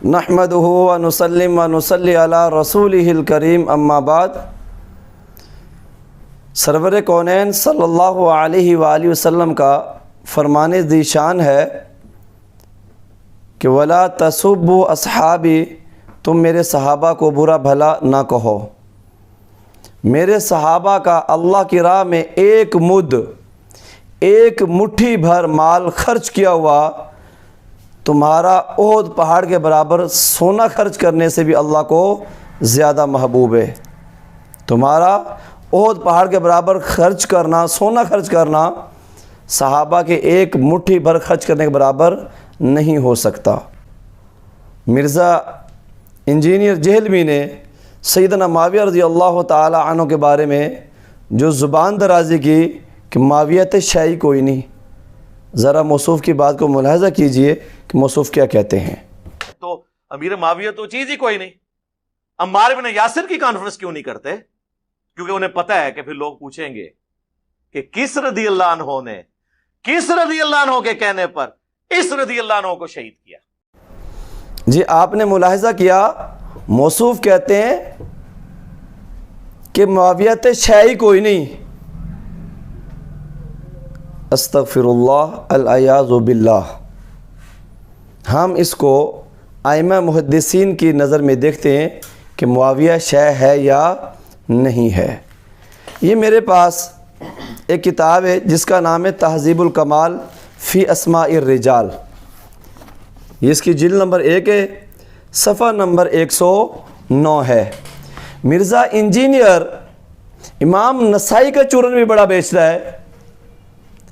نحمدہ و نسلم و نصلی علی رسولہ الکریم اما بعد۔ سرور کونین صلی اللہ علیہ وآلہ وسلم کا فرمان ذی شان ہے کہ ولا تسبوا اصحابی، تم میرے صحابہ کو برا بھلا نہ کہو۔ میرے صحابہ کا اللہ کی راہ میں ایک مد، ایک مٹھی بھر مال خرچ کیا ہوا تمہارا احد پہاڑ کے برابر سونا خرچ کرنے سے بھی اللہ کو زیادہ محبوب ہے۔ تمہارا احد پہاڑ کے برابر خرچ کرنا، سونا خرچ کرنا صحابہ کے ایک مٹھی بھر خرچ کرنے کے برابر نہیں ہو سکتا۔ مرزا انجینئر جہلوی نے سیدنا معاویہ رضی اللہ تعالی عنہ کے بارے میں جو زبان درازی کی کہ معاویت شیعی کوئی نہیں، ذرا موصوف کی بات کو ملاحظہ کیجئے کہ موصوف کیا کہتے ہیں۔ تو امیر معاویہ تو چیز ہی کوئی نہیں۔ عمار بن یاسر کی کانفرنس کیوں نہیں کرتے؟ کیونکہ انہیں پتہ ہے کہ پھر لوگ پوچھیں گے کہ کس رضی اللہ عنہ نے کس رضی اللہ عنہ کے کہنے پر اس رضی اللہ عنہ کو شہید کیا۔ جی آپ نے ملاحظہ کیا، موصوف کہتے ہیں کہ معاویت شیعی کوئی نہیں۔ استغفر اللہ العیاذ باللہ۔ ہم اس کو ائمہ محدثین کی نظر میں دیکھتے ہیں کہ معاویہ شیعی ہے یا نہیں ہے۔ یہ میرے پاس ایک کتاب ہے جس کا نام ہے تہذیب الکمال فی اسماء الرجال۔ یہ اس کی جلد نمبر 1 ہے، صفحہ نمبر 109 ہے۔ مرزا انجینئر امام نسائی کا چورن بھی بڑا بیچتا ہے۔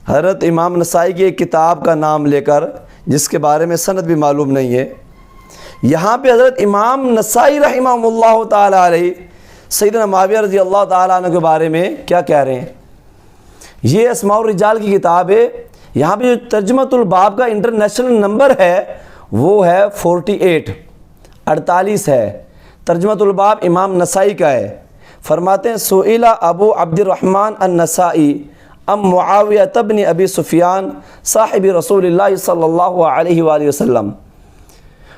حضرت امام نسائی کی ایک کتاب کا نام لے کر جس کے بارے میں سند بھی معلوم نہیں ہے، یہاں پہ حضرت امام نسائی رحمہ اللہ تعالی علیہ سیدنا معاویہ رضی اللہ تعالیٰ عنہ کے بارے میں کیا کہہ رہے ہیں۔ یہ اسماء الرجال کی کتاب ہے، یہاں پہ جو ترجمۃ الباب کا انٹرنیشنل نمبر ہے وہ ہے 48 ہے۔ ترجمۃ الباب امام نسائی کا ہے۔ فرماتے ہیں سئل ابو عبد الرحمن النسائی ام معاویہ بن ابی سفیان صاحب رسول اللہ صلی اللہ علیہ وآلہ وسلم۔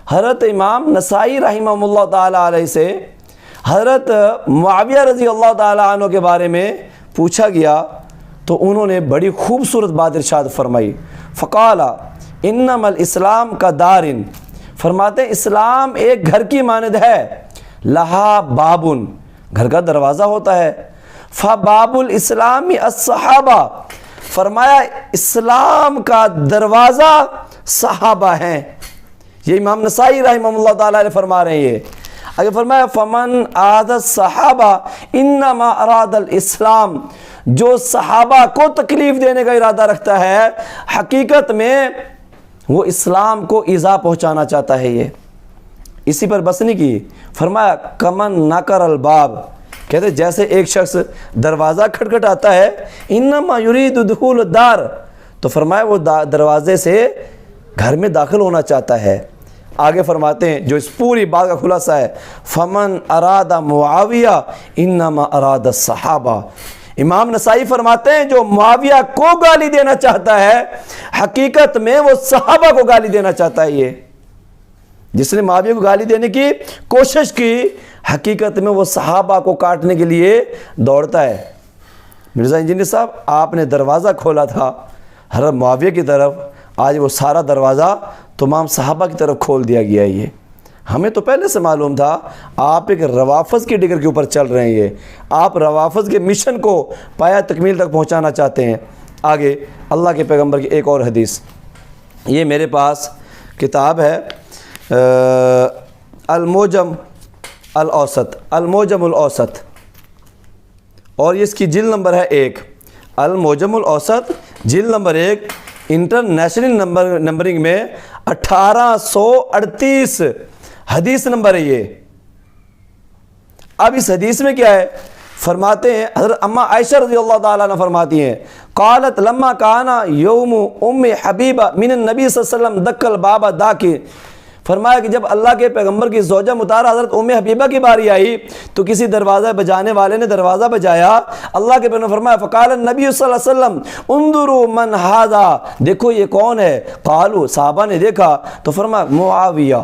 حضرت امام نسائی رحمہ اللہ تعالیٰ علیہ سے حضرت معاویہ رضی اللہ تعالیٰ عنہ کے بارے میں پوچھا گیا تو انہوں نے بڑی خوبصورت بات ارشاد فرمائی۔ فقال انما الاسلام کا دارن، فرماتے ہیں اسلام ایک گھر کی مانند ہے، لہا بابن، گھر کا دروازہ ہوتا ہے، فباب الاسلام الصحابہ، فرمایا اسلام کا دروازہ صحابہ ہیں۔ یہ امام نسائی رحمہ اللہ تعالیٰ نے فرما رہے ہیں۔ یہ اگر فرمایا فمن آد الصحابہ انما اراد الاسلام، جو صحابہ کو تکلیف دینے کا ارادہ رکھتا ہے حقیقت میں وہ اسلام کو ایذا پہنچانا چاہتا ہے۔ یہ اسی پر بس نہیں کی، فرمایا کمن نکر الباب، کہتے جیسے ایک شخص دروازہ کھٹکھٹاتا ہے، انما یرید دخول الدار، تو فرمایا وہ دروازے سے گھر میں داخل ہونا چاہتا ہے۔ آگے فرماتے ہیں جو اس پوری بات کا خلاصہ ہے، فمن اراد معاویہ انما اراد الصحابہ۔ امام نسائی فرماتے ہیں جو معاویہ کو گالی دینا چاہتا ہے حقیقت میں وہ صحابہ کو گالی دینا چاہتا ہے۔ یہ جس نے معاویہ کو گالی دینے کی کوشش کی حقیقت میں وہ صحابہ کو کاٹنے کے لیے دوڑتا ہے۔ مرزا انجینئر صاحب آپ نے دروازہ کھولا تھا حضرت معاویہ کی طرف، آج وہ سارا دروازہ تمام صحابہ کی طرف کھول دیا گیا ہے۔ یہ ہمیں تو پہلے سے معلوم تھا، آپ ایک روافض کی ڈگر کے اوپر چل رہے ہیں۔ یہ آپ روافض کے مشن کو پایا تکمیل تک پہنچانا چاہتے ہیں۔ آگے اللہ کے پیغمبر کی ایک اور حدیث، یہ میرے پاس کتاب ہے الموجم الاوسط، الموجم الاوسط، اور اس کی جلد نمبر ہے 1، الموجم الاوسط جلد نمبر 1، انٹرنیشنل نمبرنگ میں 1838 حدیث نمبر ہے یہ۔ اب اس حدیث میں کیا ہے؟ فرماتے ہیں حضرت اما عائشہ رضی اللہ تعالیٰ عنہ فرماتی ہیں قالت لما کانا یوم ام حبیبہ من النبی صلی اللہ علیہ وسلم دکل بابا داکی، فرمایا کہ جب اللہ کے پیغمبر کی زوجہ مطہرہ حضرت ام حبیبہ کی باری آئی تو کسی دروازہ بجانے والے نے دروازہ بجایا۔ اللہ کے پیغمبر نے فرمایا فقال النبی صلی اللہ علیہ وسلم انظروا من ھذا، دیکھو یہ کون ہے؟ قالوا، صحابہ نے دیکھا تو فرمایا معاویہ،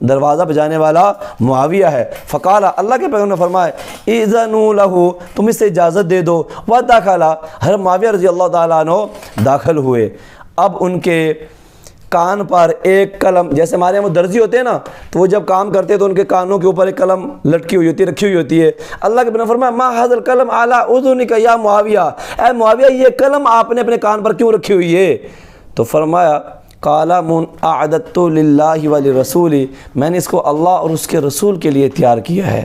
دروازہ بجانے والا معاویہ ہے۔ فقال، اللہ کے پیغمبر نے فرمایا اذنوا لہ، تم اسے اجازت دے دو۔ ودخل، حضرت معاویہ رضی اللہ تعالیٰ عنہ داخل ہوئے۔ اب ان کے کان پر ایک قلم، جیسے ہمارے یہاں درزی ہوتے ہیں نا، تو وہ جب کام کرتے ہیں تو ان کے کانوں کے اوپر ایک قلم لٹکی ہوئی ہوتی ہے، رکھی ہوئی ہوتی ہے۔ اللہ کے پیغمبر نے فرمایا ما ھذا القلم علی اذنک یا معاویہ، اے معاویہ یہ قلم آپ نے اپنے کان پر کیوں رکھی ہوئی ہے؟ تو فرمایا قال اعددت للہ ولرسول، میں نے اس کو اللہ اور اس کے رسول کے لیے تیار کیا ہے۔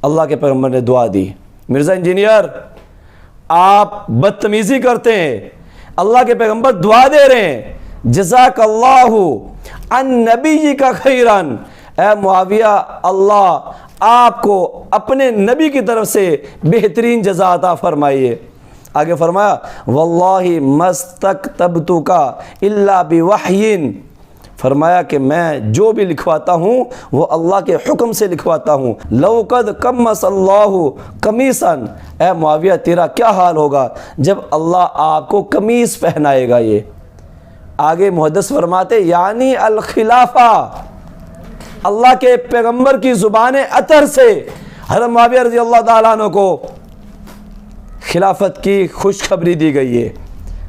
اللہ کے پیغمبر نے دعا دی۔ مرزا انجینئر، آپ بدتمیزی کرتے ہیں، اللہ کے پیغمبر دعا دے رہے ہیں جزاک اللہ عن نبی کا خیرن، اے معاویہ اللہ آپ کو اپنے نبی کی طرف سے بہترین جزا عطا فرمائیے۔ آگے فرمایا واللہ مستکتبتک الا بوحی، فرمایا کہ میں جو بھی لکھواتا ہوں وہ اللہ کے حکم سے لکھواتا ہوں۔ لو قد قمص اللہ قمیصا، اے معاویہ تیرا کیا حال ہوگا جب اللہ آپ کو قمیص پہنائے گا۔ یہ آگے محدث فرماتے یعنی الخلافہ، اللہ کے پیغمبر کی زبان اطہر سے حضرت معاویہ رضی اللہ تعالیٰ عنہ کو خلافت کی خوشخبری دی گئی ہے۔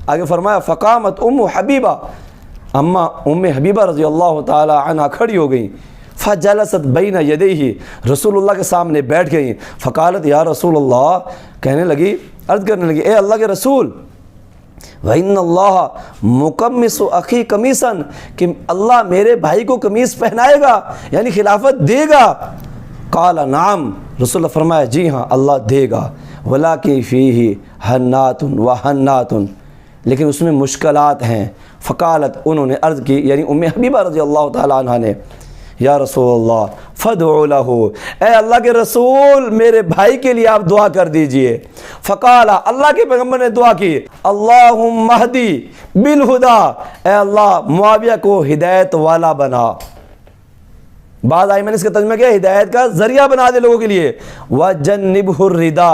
آگے فرمایا فقامت ام حبیبہ، اماں ام حبیبہ رضی اللہ تعالیٰ عنہ کھڑی ہو گئیں۔ فجلست بین یدیہ، رسول اللہ کے سامنے بیٹھ گئیں۔ فقالت یا رسول اللہ، کہنے لگی، عرض کرنے لگی، اے اللہ کے رسول، وَإِنَّ اللَّهَ مُقَمِّصُ أَخِي قَمِيصًا، کہ اللہ میرے بھائی کو قمیص پہنائے گا یعنی خلافت دے گا۔ قال نعم، رسول اللہ فرمایا جی ہاں اللہ دے گا، وَلَكِنْ فِيهِ حَنَّاتٌ وَحَنَّاتٌ، لیکن اس میں مشکلات ہیں۔ فقالت، انہوں نے عرض کی، یعنی ام حبیبہ رضی اللہ تعالیٰ عنہ نے، یا رسول اللہ فادعوا لہ، اے اللہ کے رسول میرے بھائی کے لیے آپ دعا کر دیجئے۔ فقال، اللہ کے پیغمبر نے دعا کی اللہم اہدی بالہدا، اے اللہ معاویہ کو ہدایت والا بنا۔ بعض آئمہ نے اس کا ترجمہ کیا ہدایت کا ذریعہ بنا دے لوگوں کے لیے۔ وجنبہ الردی،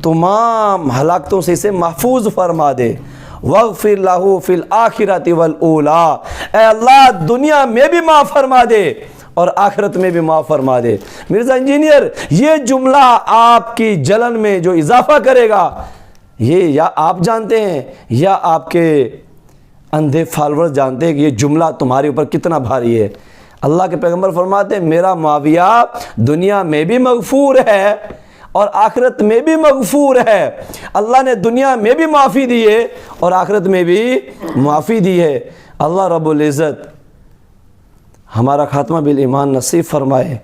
تمام ہلاکتوں سے اسے محفوظ فرما دے۔ وَاغْفِرْ لَهُ فِي الْآخِرَةِ وَالْأُولَىٰ، اے اللہ دنیا میں بھی معاف فرما دے اور آخرت میں بھی معاف فرما دے۔ مرزا انجینئر، یہ جملہ آپ کی جلن میں جو اضافہ کرے گا، یہ یا آپ جانتے ہیں یا آپ کے اندھے فالورز جانتے ہیں کہ یہ جملہ تمہارے اوپر کتنا بھاری ہے۔ اللہ کے پیغمبر فرماتے ہیں میرا معاویہ دنیا میں بھی مغفور ہے اور آخرت میں بھی مغفور ہے۔ اللہ نے دنیا میں بھی معافی دی ہے اور آخرت میں بھی معافی دی ہے۔ اللہ رب العزت ہمارا خاتمہ بالایمان نصیب فرمائے۔